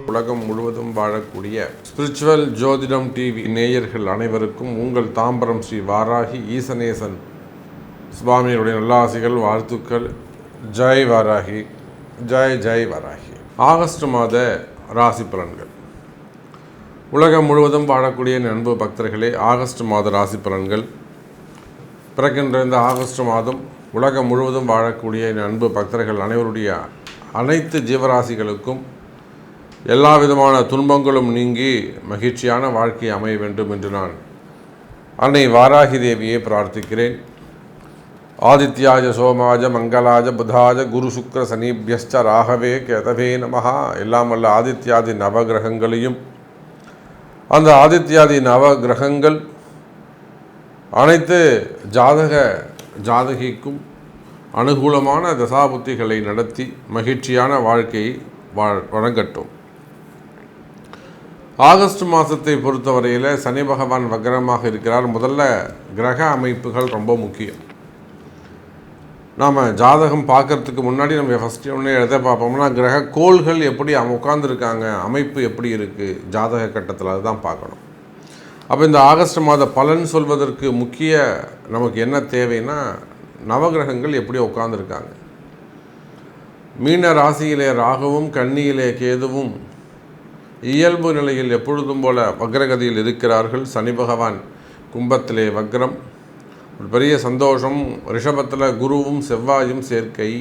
உலகம் முழுவதும் வாழக்கூடிய ஸ்பிரிச்சுவல் ஜோதிடம் டிவி நேயர்கள் அனைவருக்கும் உங்கள் தாம்பரம் ஸ்ரீ வாராகி ஈசனேசன் சுவாமியுடைய நல்லாசிகள், வாழ்த்துக்கள். ஜெய் வாராகி, ஜெய் ஜெய் வாராகி. ஆகஸ்ட் மாத ராசி பலன்கள். உலகம் முழுவதும் வாழக்கூடிய அன்பு பக்தர்களே, ஆகஸ்ட் மாத ராசி பலன்கள் பிறக்கின்ற இந்த ஆகஸ்ட் மாதம் உலகம் முழுவதும் வாழக்கூடிய அன்பு பக்தர்கள் அனைவருடைய அனைத்து ஜீவராசிகளுக்கும் எல்லா விதமான துன்பங்களும் நீங்கி மகிழ்ச்சியான வாழ்க்கை அமைய வேண்டும் என்று நான் அன்னை வாராகி தேவியை பிரார்த்திக்கிறேன். ஆதித்யாஜ சோமாஜ மங்களாஜ புதாஜ குரு சுக்ர சனீபியஸ்ச ராகவே கேதவே நமஹா. எல்லாம் வல்ல ஆதித்யாதி நவகிரகங்களையும் அந்த ஆதித்யாதி நவகிரகங்கள் அனைத்து ஜாதகிக்கும் அனுகூலமான தசாபுத்திகளை நடத்தி மகிழ்ச்சியான வாழ்க்கையை வழங்கட்டும். ஆகஸ்ட் மாதத்தை பொறுத்தவரையில் சனி பகவான் வக்ரமாக இருக்கிறார். முதல்ல கிரக அமைப்புகள் ரொம்ப முக்கியம். நாம் ஜாதகம் பார்க்கறதுக்கு முன்னாடி நம்ம ஃபஸ்ட்டு ஒன்று எதை பார்ப்போம்னா, கிரக கோள்கள் எப்படி உட்கார்ந்துருக்காங்க, அமைப்பு எப்படி இருக்குது ஜாதக கட்டத்தில், அதுதான் பார்க்கணும். அப்போ இந்த ஆகஸ்ட் மாத பலன் சொல்வதற்கு முக்கிய நமக்கு என்ன தேவைன்னா, நவகிரகங்கள் எப்படி உட்கார்ந்துருக்காங்க. மீன ராசியிலே ராகுவும் கன்னியிலே கேதுவும் இயல்பு நிலையில் எப்பொழுதும் போல வக்ரகதியில் இருக்கிறார்கள். சனி பகவான் கும்பத்திலே வக்ரம், ஒரு பெரிய சந்தோஷம். ரிஷபத்தில் குருவும் செவ்வாயும் சேர்க்கை.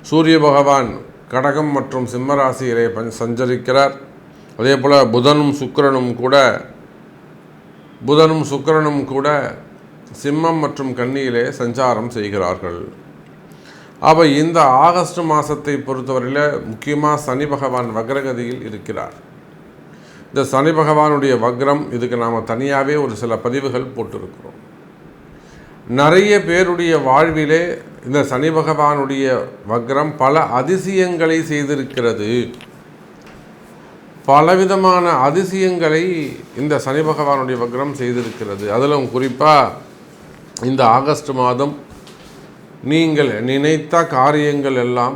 சூரிய பகவான் கடகம் மற்றும் சிம்ம ராசியிலே சஞ்சரிக்கிறார். அதே போல் புதனும் சுக்கிரனும் கூட சிம்மம் மற்றும் கன்னியிலே சஞ்சாரம் செய்கிறார்கள். அப்போ இந்த ஆகஸ்ட் மாதத்தை பொறுத்தவரையில் முக்கியமாக சனி பகவான் வக்ரகதியில் இருக்கிறார். இந்த சனி பகவானுடைய வக்ரம், இதுக்கு நாம் தனியாகவே ஒரு சில பதிவுகள் போட்டிருக்கிறோம். நிறைய பேருடைய வாழ்விலே இந்த சனி பகவானுடைய வக்ரம் பல அதிசயங்களை செய்திருக்கிறது. பலவிதமான அதிசயங்களை இந்த சனி பகவானுடைய வக்ரம் செய்திருக்கிறது. அதிலும் குறிப்பாக இந்த ஆகஸ்ட் மாதம் நீங்கள் நினைத்த காரியங்கள் எல்லாம்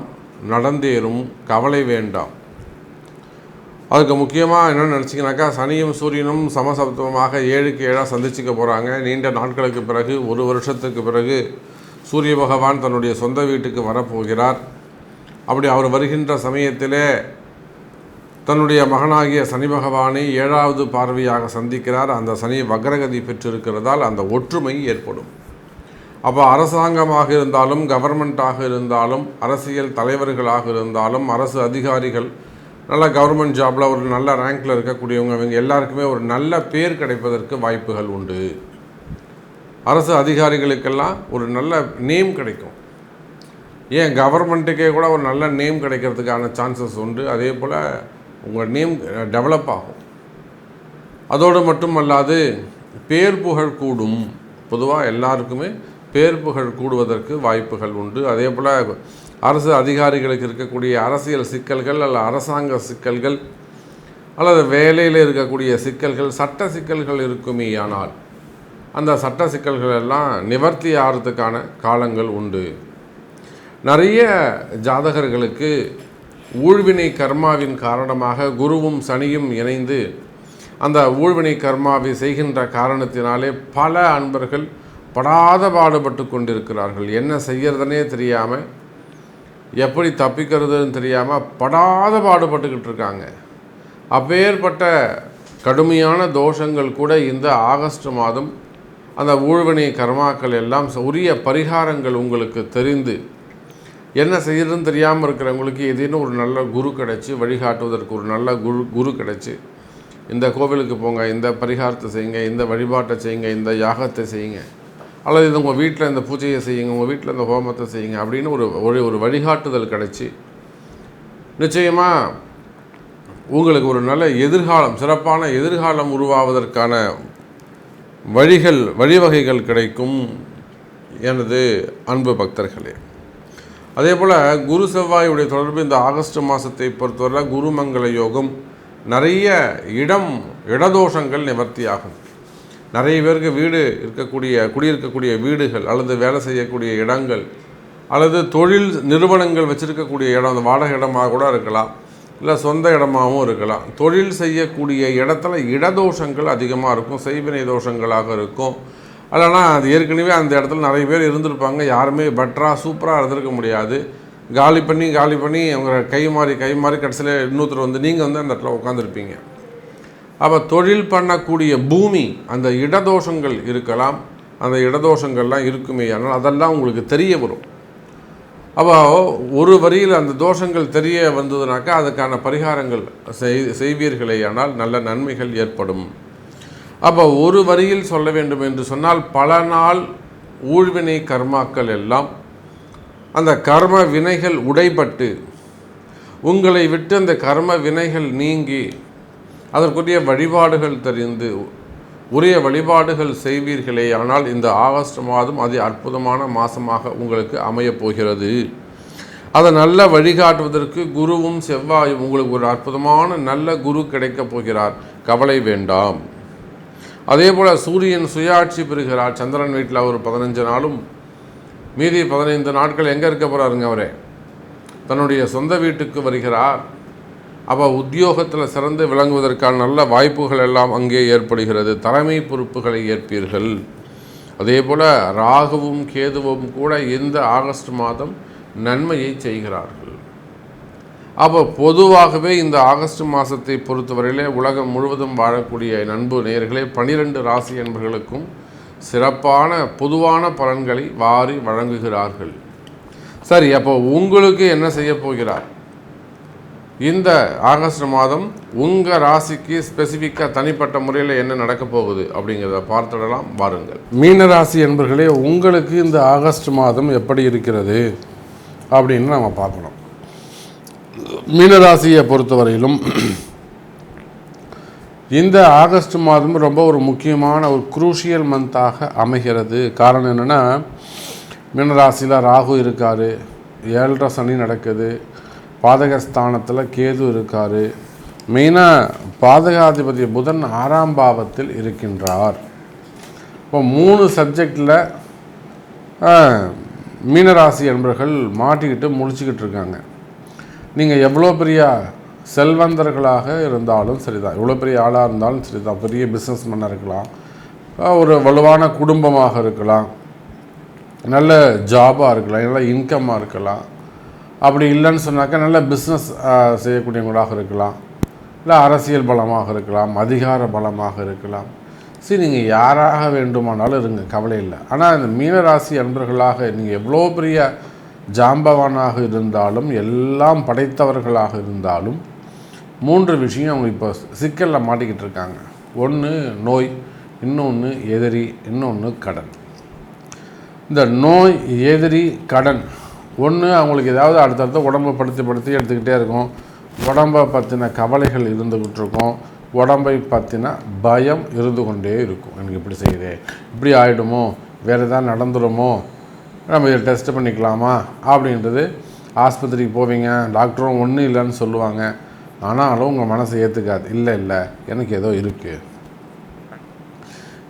நடந்தேறும், கவலை வேண்டாம். அதுக்கு முக்கியமாக என்னென்னு நினச்சிங்கனாக்கா, சனியும் சூரியனும் சமசப்தமாக 7க்கு 7 சந்திச்சுக்க போகிறாங்க. நீண்ட நாட்களுக்கு பிறகு, ஒரு வருஷத்துக்கு பிறகு சூரிய பகவான் தன்னுடைய சொந்த வீட்டுக்கு வரப்போகிறார். அப்படி அவர் வருகின்ற சமயத்திலே தன்னுடைய மகனாகிய சனி பகவானை 7வது பார்வையாக சந்திக்கிறார். அந்த சனி வக்ரகதி பெற்றிருக்கிறதால் அந்த ஒற்றுமை ஏற்படும். அப்போ அரசாங்கமாக இருந்தாலும், கவர்மெண்ட்டாக இருந்தாலும், அரசியல் தலைவர்களாக இருந்தாலும், அரசு அதிகாரிகள், நல்ல கவர்மெண்ட் ஜாபில் ஒரு நல்ல ரேங்கில் இருக்கக்கூடியவங்க, இவங்க எல்லாருக்குமே ஒரு நல்ல பேர் கிடைப்பதற்கு வாய்ப்புகள் உண்டு. அரசு அதிகாரிகளுக்கெல்லாம் ஒரு நல்ல நேம் கிடைக்கும். ஏன் கவர்மெண்ட்டுக்கே கூட ஒரு நல்ல நேம் கிடைக்கிறதுக்கான சான்சஸ் உண்டு. அதே போல் உங்கள் நேம் டெவலப் ஆகும். அதோடு மட்டுமல்லாது பேர் புகழ் கூடும். பொதுவாக எல்லாருக்குமே பேர் புகழ் கூடுவதற்கு வாய்ப்புகள் உண்டு. அதே போல் அரசு அதிகாரிகளுக்கு இருக்கக்கூடிய அரசியல் சிக்கல்கள் அல்லது அரசாங்க சிக்கல்கள் அல்லது வேலையில் இருக்கக்கூடிய சிக்கல்கள், சட்ட சிக்கல்கள் இருக்குமே, ஆனால் அந்த சட்ட சிக்கல்கள் எல்லாம் நிவர்த்தி ஆகிறதுக்கான காலங்கள் உண்டு. நிறைய ஜாதகர்களுக்கு ஊழ்வினை கர்மாவின் காரணமாக குருவும் சனியும் இணைந்து அந்த ஊழ்வினை கர்மாவை செய்கின்ற காரணத்தினாலே பல அன்பர்கள் படாத பாடுபட்டு கொண்டிருக்கிறார்கள். என்ன செய்கிறதுனே தெரியாமல், எப்படி தப்பிக்கிறதுன்னு தெரியாமல் படாத பாடுபட்டுக்கிட்டு இருக்காங்க. அப்பேற்பட்ட கடுமையான தோஷங்கள் கூட இந்த ஆகஸ்ட் மாதம் அந்த ஊழ்வினை கர்மாக்கள் எல்லாம் உரிய பரிகாரங்கள் உங்களுக்கு தெரிந்து, என்ன செய்யறதுன்னு தெரியாமல் இருக்கிறவங்களுக்கு ஏதேனும் ஒரு நல்ல குரு கிடச்சி, வழிகாட்டுவதற்கு ஒரு நல்ல குரு கிடச்சி, இந்த கோவிலுக்கு போங்க, இந்த பரிகாரத்தை செய்யுங்க, இந்த வழிபாட்டை செய்யுங்க, இந்த யாகத்தை செய்யுங்க, அல்லது இது உங்கள் வீட்டில் இந்த பூஜையை செய்யுங்க, உங்கள் வீட்டில் இந்த ஹோமத்தை செய்யுங்க அப்படின்னு ஒரு வழிகாட்டுதல் கிடச்சி, நிச்சயமாக உங்களுக்கு ஒரு நல்ல எதிர்காலம், சிறப்பான எதிர்காலம் உருவாவதற்கான வழிவகைகள் கிடைக்கும் எனது அன்பு பக்தர்களே. அதே போல் குரு செவ்வாயுடைய தொடர்பு இந்த ஆகஸ்ட் மாதத்தை பொறுத்தவரை குருமங்கள யோகம், நிறைய இடதோஷங்கள் நிவர்த்தியாகும். நிறைய பேருக்கு குடியிருக்கக்கூடிய வீடுகள் அல்லது வேலை செய்யக்கூடிய இடங்கள் அல்லது தொழில் நிறுவனங்கள் வச்சுருக்கக்கூடிய இடம், அந்த வாடகை இடமாக கூட இருக்கலாம், இல்லை சொந்த இடமாகவும் இருக்கலாம். தொழில் செய்யக்கூடிய இடத்துல இடதோஷங்கள் அதிகமாக இருக்கும், செய்வினை தோஷங்களாக இருக்கும். இல்லைனா அது ஏற்கனவே அந்த இடத்துல நிறைய பேர் இருந்திருப்பாங்க, யாருமே பெட்டராக சூப்பராக இருந்திருக்க முடியாது. காலி பண்ணி அவங்க கை மாறி கடைசியில் இன்னொருத்தர் வந்து நீங்கள் வந்து அந்த இடத்துல உட்காந்துருப்பீங்க. அப்போ தொழில் பண்ணக்கூடிய பூமி அந்த இடதோஷங்கள் இருக்கலாம். அந்த இடதோஷங்கள்லாம் இருக்குமே, ஆனால் அதெல்லாம் உங்களுக்கு தெரிய வரும். அப்போ ஒரு வரியில் அந்த தோஷங்கள் தெரிய வந்ததுனாக்கா அதுக்கான பரிகாரங்கள் செய்வீர்களே, ஆனால் நல்ல நன்மைகள் ஏற்படும். அப்போ ஒரு வரியில் சொல்ல வேண்டும் என்று சொன்னால், பல நாள் ஊழ்வினை கர்மாக்கள் எல்லாம் அந்த கர்ம வினைகள் உடைபட்டு உங்களை விட்டு அந்த கர்ம வினைகள் நீங்கி அதற்குரிய வழிபாடுகள் தெரிந்து உரிய வழிபாடுகள் செய்வீர்களே, ஆனால் இந்த ஆகஸ்ட் மாதம் அதி அற்புதமான மாதமாக உங்களுக்கு அமையப் போகிறது. அதை நல்ல வழிகாட்டுவதற்கு குருவும் செவ்வாயும் உங்களுக்கு ஒரு அற்புதமான நல்ல குரு கிடைக்கப் போகிறார், கவலை வேண்டாம். அதே போல் சூரியன் சுயாட்சி பெறுகிறார். சந்திரன் வீட்டில் அவர் 15 நாளும், மீதி 15 நாட்கள் எங்கே இருக்க போகிறாருங்க? அவரே தன்னுடைய சொந்த வீட்டுக்கு வருகிறார். அப்போ உத்தியோகத்தில் சிறந்து விளங்குவதற்கான நல்ல வாய்ப்புகள் எல்லாம் அங்கே ஏற்படுகிறது. தலைமை பொறுப்புகளை ஏற்பீர்கள். அதே போல் ராகுவும் கேதுவும் கூட இந்த ஆகஸ்ட் மாதம் நன்மையை செய்கிறார்கள். அப்போ பொதுவாகவே இந்த ஆகஸ்ட் மாதத்தை பொறுத்தவரையிலே உலகம் முழுவதும் வாழக்கூடிய நண்பு நேயர்களே, 12 ராசி என்பவர்களுக்கும் சிறப்பான பொதுவான பலன்களை வாரி வழங்குகிறார்கள். சரி, அப்போ உங்களுக்கு என்ன செய்ய போகிறார்? இந்த ஆகஸ்ட் மாதம் உங்கள் ராசிக்கு ஸ்பெசிஃபிக்காக தனிப்பட்ட முறையில் என்ன நடக்க போகுது அப்படிங்கிறத பார்த்துடலாம், வாருங்கள். மீன ராசி என்பர்களே, உங்களுக்கு இந்த ஆகஸ்ட் மாதம் எப்படி இருக்கிறது அப்படின்னு நம்ம பார்க்கணும். மீனராசியை பொறுத்தவரையிலும் இந்த ஆகஸ்ட் மாதம் ரொம்ப ஒரு முக்கியமான ஒரு குரூஷியல் மந்தாக அமைகிறது. காரணம் என்னென்னா, மீனராசியில் ராகு இருக்கார், 7.5 சனி நடக்குது, பாதகஸ்தானத்தில் கேது இருக்கார், மெயினாக பாதகாதிபதி புதன் 6ஆம் பாவத்தில் இருக்கின்றார். இப்போ 3 சப்ஜெக்டில் மீனராசி என்பவர்கள் மாட்டிக்கிட்டு முடிச்சுக்கிட்டு இருக்காங்க. நீங்கள் எவ்வளோ பெரிய செல்வந்தர்களாக இருந்தாலும் சரிதான், எவ்வளோ பெரிய ஆளாக இருந்தாலும் சரிதான், பெரிய பிஸ்னஸ் மேனாக இருக்கலாம், ஒரு வலுவான குடும்பமாக இருக்கலாம், நல்ல ஜாபாக இருக்கலாம், நல்ல இன்கம்மாக இருக்கலாம். அப்படி இல்லைன்னு சொன்னாக்கா நல்ல பிஸ்னஸ் செய்யக்கூடியவங்களாக இருக்கலாம், இல்லை அரசியல் பலமாக இருக்கலாம், அதிகார பலமாக இருக்கலாம். சரி, நீங்கள் யாராக வேண்டுமானாலும் இருங்க, கவலை இல்லை. ஆனால் இந்த மீனராசி அன்பர்களாக நீங்கள் எவ்வளோ பெரிய ஜாம்பவானாக இருந்தாலும், எல்லாம் படைத்தவர்களாக இருந்தாலும் 3 விஷயம் அவங்க இப்போ சிக்கலில் மாட்டிக்கிட்டு இருக்காங்க. ஒன்று நோய், இன்னொன்று எதிரி, இன்னொன்று கடன். இந்த நோய், எதிரி, கடன் ஒன்று அவங்களுக்கு ஏதாவது அடுத்தடுத்த உடம்பை படுத்தி எடுத்துக்கிட்டே இருக்கும். உடம்பை பற்றின கவலைகள் இருந்துக்கிட்டு இருக்கும், உடம்பை பற்றின பயம் இருந்து கொண்டே இருக்கும். எனக்கு இப்படி செய்யுதே, இப்படி ஆகிடுமோ, வேறு எதாவது நடந்துடுமோ, நம்ம இதை டெஸ்ட் பண்ணிக்கலாமா அப்படின்றது. ஆஸ்பத்திரிக்கு போவீங்க, டாக்டரும் ஒன்றும் இல்லைன்னு சொல்லுவாங்க. ஆனாலும் உங்கள் மனசை ஏற்றுக்காது. இல்லை எனக்கு ஏதோ இருக்குது.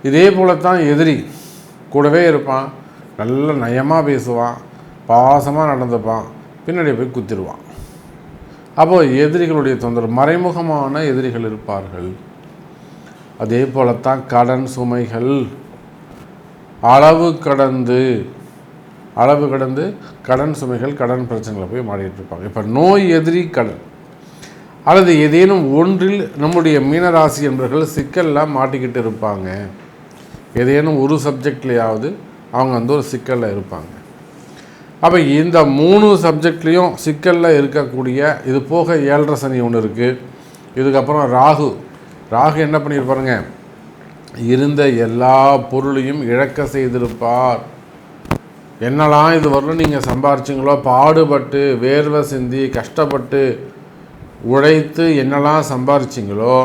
இதே போலத்தான் எதிரி கூடவே இருப்பான், நல்ல நயமாக பேசுவான், பாசமாக நடந்துப்பான், பின்னாடி போய் குத்திடுவான். அப்போது எதிரிகளுடைய தொந்தரவு, மறைமுகமான எதிரிகள் இருப்பார்கள். அதே போலத்தான் கடன் சுமைகள் அளவு கடந்து கடன் சுமைகள், கடன் பிரச்சனைகளை போய் மாறிட்டு இருப்பாங்க. இப்போ நோய், எதிரி, கடன் அல்லது ஏதேனும் ஒன்றில் நம்முடைய மீனராசி என்பவர்கள் சிக்கலில் மாட்டிக்கிட்டு இருப்பாங்க. ஏதேனும் ஒரு சப்ஜெக்ட்லையாவது அவங்க வந்து ஒரு சிக்கலில் இருப்பாங்க. அப்போ இந்த 3 சப்ஜெக்ட்லேயும் சிக்கலில் இருக்கக்கூடிய, இது போக 7.5 சனி ஒன்று இருக்குது. இதுக்கப்புறம் ராகு என்ன பண்ணியிருப்பாருங்க, இருந்த எல்லா பொருளையும் இழக்க செய்திருப்பார். என்னெல்லாம் இது வரலும் நீங்கள் சம்பாரிச்சிங்களோ, பாடுபட்டு வேர்வை சிந்தி கஷ்டப்பட்டு உழைத்து என்னெல்லாம் சம்பாரிச்சிங்களோ,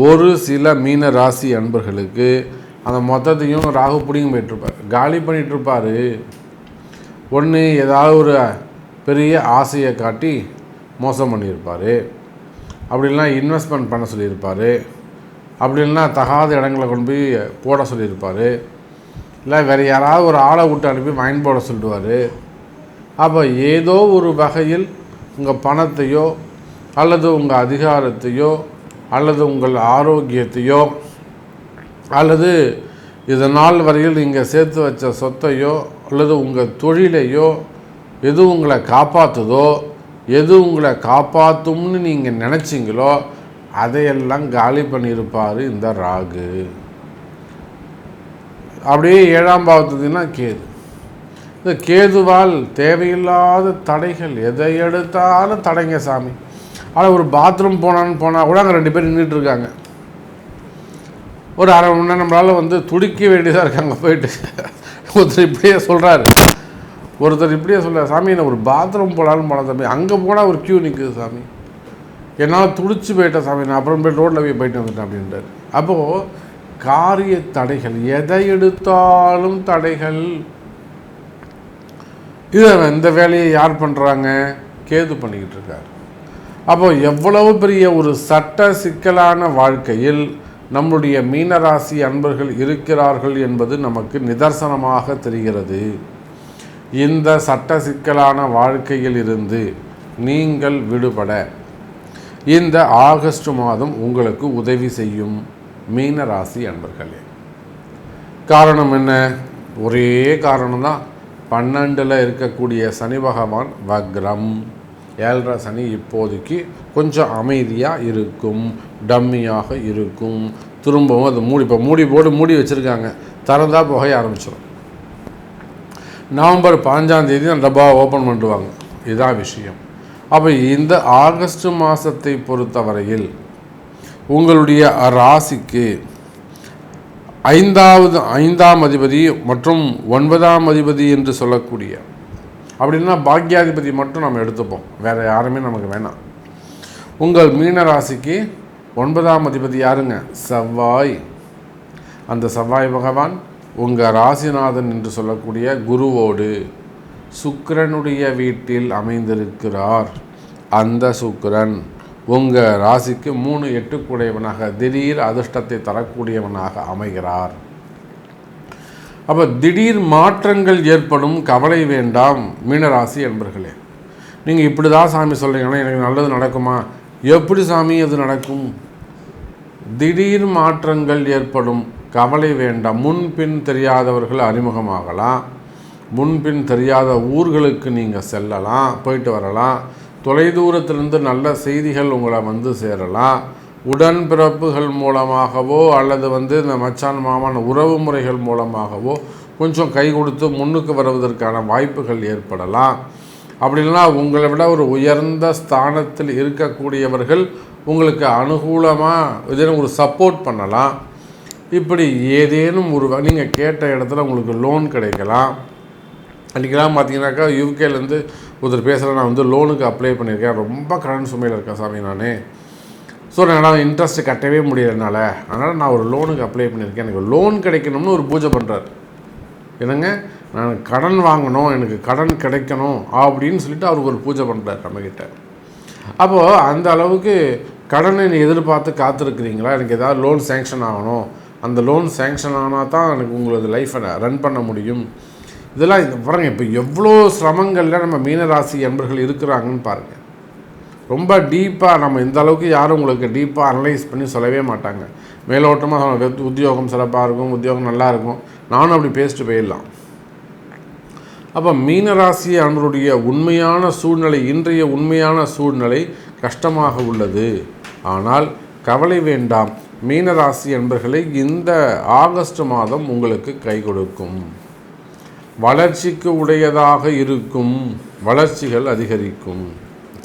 ஒரு சில மீன ராசி அன்பர்களுக்கு அந்த மொத்தத்தையும் ராகு பிடிங்க போயிட்டுருப்பார், காலி பண்ணிகிட்ருப்பார். ஒன்று ஏதாவது ஒரு பெரிய ஆசையை காட்டி மோசம் பண்ணியிருப்பார், அப்படின்னா இன்வெஸ்ட்மெண்ட் பண்ண சொல்லியிருப்பார், அப்படின்னா தகாத இடங்களை கொண்டு போய் போட சொல்லியிருப்பார், இல்லை வேறு யாராவது ஒரு ஆளை விட்டு அனுப்பி மைண்ட் போட சொல்லிடுவார். அப்போ ஏதோ ஒரு வகையில் உங்கள் பணத்தையோ அல்லது உங்கள் அதிகாரத்தையோ அல்லது உங்கள் ஆரோக்கியத்தையோ அல்லது இதனால் வரையில் நீங்கள் சேர்த்து வச்ச சொத்தையோ அல்லது உங்கள் தொழிலையோ எது உங்களை காப்பாற்றுதோ, எது உங்களை காப்பாற்றும்னு நீங்கள் நினச்சிங்களோ அதையெல்லாம் காலி பண்ணியிருப்பார் இந்த ராகு. அப்படியே 7ஆம் பாவத்துக்குன்னா கேது. இந்த கேதுவால் தேவையில்லாத தடைகள், எதை எடுத்தாலும் தடைங்க சாமி. ஆனால் ஒரு பாத்ரூம் போனால் கூட அங்கே 2 பேர் நின்றுட்டு இருக்காங்க. ஒரு அரை மணி நேரம் நம்மளால் துடிக்க வேண்டியதாக இருக்காங்க. போயிட்டு ஒருத்தர் இப்படியே சொல்கிறாரு, சாமி நான் ஒரு பாத்ரூம் போனாலும் போனேன் சாமி, அங்கே போனால் ஒரு க்யூ நிற்குது சாமி, என்னால் துடிச்சு போயிட்டேன் சாமி, நான் அப்புறம் போய் ரோட்டில் போயிட்டு வந்துட்டேன் அப்படின்றார். அப்போது காரிய தடைகள், எதை எடுத்தாலும் தடைகள். இந்த வேலையை யார் பண்ணுறாங்க? கேது பண்ணிக்கிட்டு இருக்கார். அப்போது எவ்வளவு பெரிய ஒரு சட்ட சிக்கலான வாழ்க்கையில் நம்முடைய மீனராசி அன்பர்கள் இருக்கிறார்கள் என்பது நமக்கு நிதர்சனமாக தெரிகிறது. இந்த சட்ட சிக்கலான வாழ்க்கையில் இருந்து நீங்கள் விடுபட இந்த ஆகஸ்ட் மாதம் உங்களுக்கு உதவி செய்யும் மீனராசி அன்பர்களே. காரணம் என்ன? ஒரே காரணம்தான். 12ல் இருக்கக்கூடிய சனி பகவான் வக்ரம். 7.5 சனி இப்போதைக்கு கொஞ்சம் அமைதியாக இருக்கும், டம்மியாக இருக்கும். திரும்பவும் அது மூடி வச்சுருக்காங்க, திறந்தால் புகைய ஆரம்பிச்சிடும். நவம்பர் 15ஆம் தேதி அந்த டப்பாவை ஓப்பன் பண்ணிடுவாங்க. இதுதான் விஷயம். அப்போ இந்த ஆகஸ்ட் மாதத்தை பொறுத்தவரையில் உங்களுடைய ராசிக்கு 5ஆம் அதிபதி மற்றும் 9ஆம் அதிபதி என்று சொல்லக்கூடிய, அப்படின்னா பாக்யாதிபதி மட்டும் நம்ம எடுத்துப்போம், வேறு யாருமே நமக்கு வேணாம். உங்கள் மீன ராசிக்கு 9ஆம் அதிபதி யாருங்க? செவ்வாய். அந்த செவ்வாய் பகவான் உங்கள் ராசிநாதன் என்று சொல்லக்கூடிய குருவோடு சுக்கிரனுடைய வீட்டில் அமைந்திருக்கிறார். அந்த சுக்கிரன் உங்கள் ராசிக்கு 3-8 கூடையவனாக, திடீர் அதிர்ஷ்டத்தை தரக்கூடியவனாக அமைகிறார். அப்போ திடீர் மாற்றங்கள் ஏற்படும், கவலை வேண்டாம் மீனராசி என்பர்களே. நீங்கள் இப்படி தான் சாமி சொல்கிறீங்கன்னா எனக்கு நல்லது நடக்குமா? எப்படி சாமி அது நடக்கும்? திடீர் மாற்றங்கள் ஏற்படும், கவலை வேண்டாம். முன்பின் தெரியாதவர்கள் அறிமுகமாகலாம், முன்பின் தெரியாத ஊர்களுக்கு நீங்கள் செல்லலாம், போயிட்டு வரலாம். தொலைதூரத்திலிருந்து நல்ல செய்திகள் உங்களை சேரலாம். உடன்பிறப்புகள் மூலமாகவோ அல்லது இந்த மச்சான் மாமான் உறவு முறைகள் மூலமாகவோ கொஞ்சம் கை கொடுத்து முன்னுக்கு வருவதற்கான வாய்ப்புகள் ஏற்படலாம். அப்படி இல்லைனா உங்களை விட ஒரு உயர்ந்த ஸ்தானத்தில் இருக்கக்கூடியவர்கள் உங்களுக்கு அனுகூலமாக ஏதேனும் ஒரு சப்போர்ட் பண்ணலாம். இப்படி ஏதேனும் நீங்கள் கேட்ட இடத்துல உங்களுக்கு லோன் கிடைக்கலாம். அன்றைக்கெல்லாம் பார்த்தீங்கன்னாக்கா யூகேலேருந்து ஒருத்தர் பேசுகிறேன், நான் லோனுக்கு அப்ளை பண்ணியிருக்கேன், ரொம்ப கடன் சுமையில் இருக்கேன் சாமி நான். ஸோ என்னால் இன்ட்ரெஸ்ட்டு கட்டவே முடியலனால, அதனால் நான் ஒரு லோனுக்கு அப்ளை பண்ணியிருக்கேன், எனக்கு லோன் கிடைக்கணும்னு ஒரு பூஜை பண்ணுறாரு. என்னங்க, நான் கடன் வாங்கணும், எனக்கு கடன் கிடைக்கணும் அப்படின்னு சொல்லிட்டு அவருக்கு ஒரு பூஜை பண்ணுறாரு நம்மக்கிட்ட. அப்போது அந்த அளவுக்கு கடனை நீ எதிர்பார்த்து காத்திருக்கிறீங்களா? எனக்கு ஏதாவது லோன் சேங்ஷன் ஆகணும், அந்த லோன் சேங்ஷன் ஆனால் தான் எனக்கு உங்களது லைஃப்பை ரன் பண்ண முடியும். இதெல்லாம் பாருங்கள், இப்போ எவ்வளோ சிரமங்களில் நம்ம மீனராசி என்பர்கள் இருக்கிறாங்கன்னு பாருங்கள். ரொம்ப டீப்பாக நம்ம இந்த அளவுக்கு யாரும் உங்களுக்கு டீப்பாக அனலைஸ் பண்ணி சொல்லவே மாட்டாங்க. மேலோட்டமாக உத்தியோகம் சிறப்பாக இருக்கும், உத்தியோகம் நல்லா இருக்கும், நானும் அப்படி பேசிட்டு போயிடலாம். அப்போ மீனராசி அவர்களுடைய உண்மையான சூழ்நிலை, இன்றைய உண்மையான சூழ்நிலை கஷ்டமாக உள்ளது. ஆனால் கவலை வேண்டாம் மீனராசி என்பர்களை, இந்த ஆகஸ்ட் மாதம் உங்களுக்கு கை கொடுக்கும், வளர்ச்சிக்கு உடையதாக இருக்கும், வளர்ச்சிகள் அதிகரிக்கும்.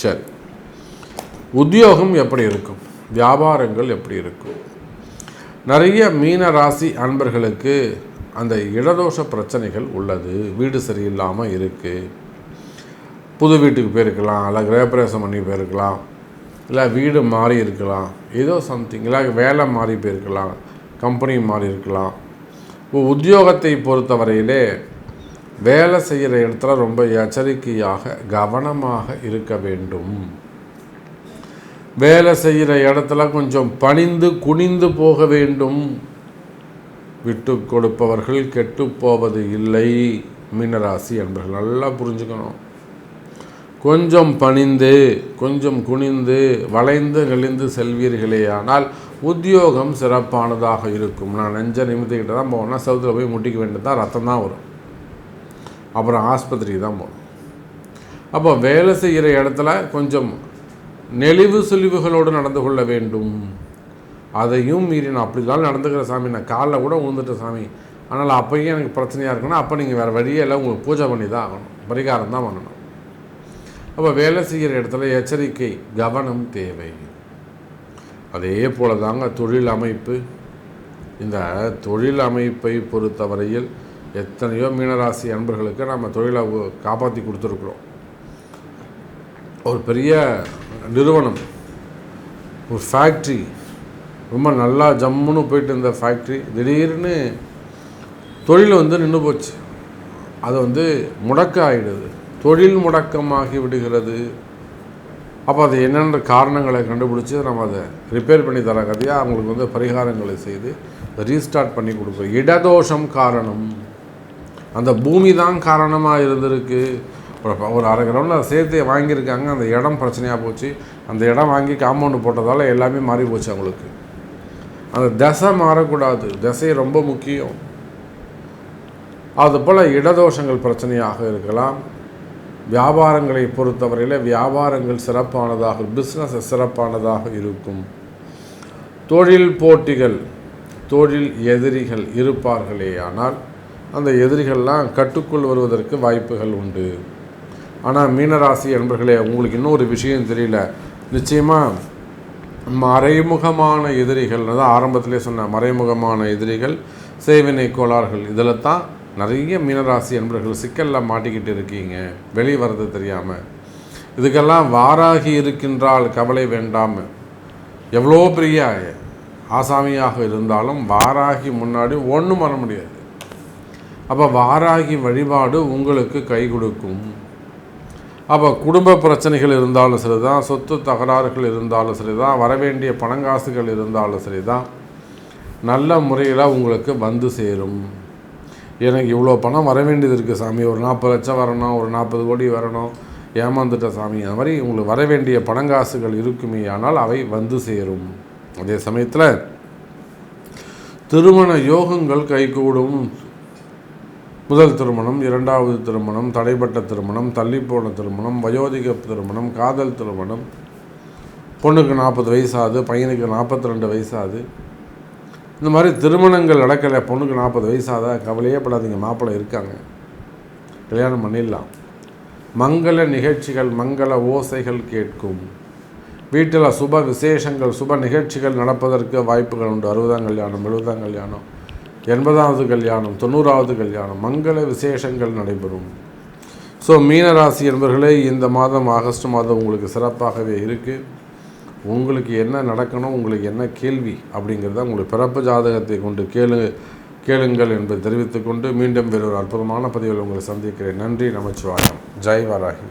சரி, உத்தியோகம் எப்படி இருக்கும்? வியாபாரங்கள் எப்படி இருக்கும்? நிறைய மீன ராசி அன்பர்களுக்கு அந்த இடதோஷ பிரச்சனைகள் உள்ளது. வீடு சரியில்லாமல் இருக்குது, புது வீட்டுக்கு போயிருக்கலாம், இல்லை கிரகப்பிரவேசம் பண்ணி போயிருக்கலாம், இல்லை வீடு மாறி இருக்கலாம், ஏதோ சம்திங், இல்லை வேலை மாறி போயிருக்கலாம், கம்பெனி மாறி இருக்கலாம். உத்தியோகத்தை பொறுத்தவரையிலே வேலை செய்கிற இடத்துல ரொம்ப எச்சரிக்கையாக கவனமாக இருக்க வேண்டும். வேலை செய்கிற இடத்துல கொஞ்சம் பணிந்து குனிந்து போக வேண்டும். விட்டு கொடுப்பவர்கள் கெட்டு போவது இல்லை. மீனராசி என்பர்கள் நல்லா புரிஞ்சுக்கணும். கொஞ்சம் பணிந்து கொஞ்சம் குனிந்து வளைந்து நெளிந்து செல்வீர்களே ஆனால் உத்தியோகம் சிறப்பானதாக இருக்கும். நான் நெஞ்ச நிமித்திக்கிட்டு தான் போவேன்னா செவுத்துல போய் முட்டிக்க வேண்டியது தான், ரத்தம் தான் வரும், அப்புறம் ஆஸ்பத்திரிக்கு தான் போகணும். அப்போ வேலை செய்கிற இடத்துல கொஞ்சம் நெளிவு சுழிவுகளோடு நடந்து கொள்ள வேண்டும். அதையும் மீறி நான் அப்படிலாம் நடந்துக்கிற சாமி, நான் காலில் கூட விழுந்துட்ட சாமி, ஆனால் அப்போயும் எனக்கு பிரச்சனையாக இருக்குன்னா அப்போ நீங்கள் வேறு வழியே இல்லை, உங்களுக்கு பூஜை பண்ணி தான் ஆகணும், பரிகாரம் தான் பண்ணணும். அப்போ வேலை செய்கிற இடத்துல எச்சரிக்கை கவனம் தேவை. அதே போல தாங்க தொழில் அமைப்பு. இந்த தொழில் அமைப்பை பொறுத்தவரையில் எத்தனையோ மீனராசி அன்பர்களுக்கு நம்ம தொழிலை காப்பாற்றி கொடுத்துருக்குறோம். ஒரு பெரிய நிறுவனம், ஒரு ஃபேக்ட்ரி, ரொம்ப நல்லா ஜம்முன்னு போயிட்டு இருந்த ஃபேக்ட்ரி திடீர்னு தொழில் நின்று போச்சு. அது முடக்க ஆகிடுது, தொழில் முடக்கமாகி விடுகிறது. அப்போ அது என்னென்ன காரணங்களை கண்டுபிடிச்சி நம்ம அதை ரிப்பேர் பண்ணி தர கதையாக அவங்களுக்கு பரிகாரங்களை செய்து ரீஸ்டார்ட் பண்ணி கொடுக்குறோம். இடதோஷம் காரணம், அந்த பூமி தான் காரணமாக இருந்திருக்கு. ஒரு அரை கிரவுண்டில் சேர்த்து வாங்கியிருக்காங்க, அந்த இடம் பிரச்சனையாக போச்சு. அந்த இடம் வாங்கி காம்பவுண்டு போட்டதால் எல்லாமே மாறி போச்சு அவங்களுக்கு. அந்த திசை மாறக்கூடாது, திசை ரொம்ப முக்கியம். அதுபோல் இடதோஷங்கள் பிரச்சனையாக இருக்கலாம். வியாபாரங்களை பொறுத்தவரையில் வியாபாரங்கள் சிறப்பானதாக, பிஸ்னஸ் சிறப்பானதாக இருக்கும். தொழில் போட்டிகள், தொழில் எதிரிகள் இருப்பார்களே ஆனால் அந்த எதிரிகள்லாம் கட்டுக்குள் வருவதற்கு வாய்ப்புகள் உண்டு. ஆனால் மீனராசி என்பர்களே, உங்களுக்கு இன்னும் ஒரு விஷயம் தெரியல. நிச்சயமாக மறைமுகமான எதிரிகள் தான் ஆரம்பத்திலே சொன்ன மறைமுகமான எதிரிகள், செய்வினை கோளாறுகள், இதில் தான் நிறைய மீனராசி என்பர்கள் சிக்கலில் மாட்டிக்கிட்டு இருக்கீங்க, வெளியே வர்றது தெரியாமல். இதுக்கெல்லாம் வாராகி இருக்கின்றால் கவலை வேண்டாம். எவ்வளோ பெரிய ஆசாமியாக இருந்தாலும் வாராகி முன்னாடி ஒன்றும் பண்ண முடியாது. அப்போ வாராகி வழிபாடு உங்களுக்கு கை கொடுக்கும். அப்போ குடும்ப பிரச்சனைகள் இருந்தாலும் சரி தான், சொத்து தகராறுகள் இருந்தாலும் சரி தான், வரவேண்டிய பணங்காசுகள் இருந்தாலும் சரி தான், நல்ல முறையில் உங்களுக்கு சேரும். எனக்கு இவ்வளோ பணம் வர வேண்டியது இருக்குது சாமி, ஒரு 40 லட்சம் வரணும், ஒரு 40 கோடி வரணும், ஏமாந்துட்ட சாமி, அந்த மாதிரி உங்களுக்கு வர வேண்டிய பணங்காசுகள் இருக்குமே ஆனால் அவை சேரும். அதே சமயத்தில் திருமண யோகங்கள் கைகூடும். முதல் திருமணம், இரண்டாவது திருமணம், தடைப்பட்ட திருமணம், தள்ளிப்போன திருமணம், வயோதிக திருமணம், காதல் திருமணம், பொண்ணுக்கு 40 வயசாகுது, பையனுக்கு 42 வயசாகுது, இந்த மாதிரி திருமணங்கள் நடக்கலை. பொண்ணுக்கு 40 வயசாதா, கவலையே படாதீங்க, மாப்பிள்ளை இருக்காங்க, கல்யாணம் பண்ணிடலாம். மங்கள நிகழ்ச்சிகள், மங்கள ஓசைகள் கேட்கும். வீட்டில் சுப விசேஷங்கள், சுப நிகழ்ச்சிகள் நடப்பதற்கு வாய்ப்புகள் உண்டு. 60ஆம் கல்யாணம், 70ஆம் கல்யாணம், 80வது கல்யாணம், 90வது கல்யாணம், மங்கள விசேஷங்கள் நடைபெறும். ஸோ மீனராசி என்பவர்களே, இந்த மாதம் ஆகஸ்ட் மாதம் உங்களுக்கு சிறப்பாகவே இருக்குது. உங்களுக்கு என்ன நடக்கணும், உங்களுக்கு என்ன கேள்வி அப்படிங்கிறத உங்களுக்கு பிறப்பு ஜாதகத்தை கொண்டு கேளுங்கள் என்பதை தெரிவித்துக்கொண்டு மீண்டும் வேறொரு அற்புதமான பதிவில் உங்களை சந்திக்கிறேன். நன்றி, நமச்சிவாயம். ஜெய் வராகி.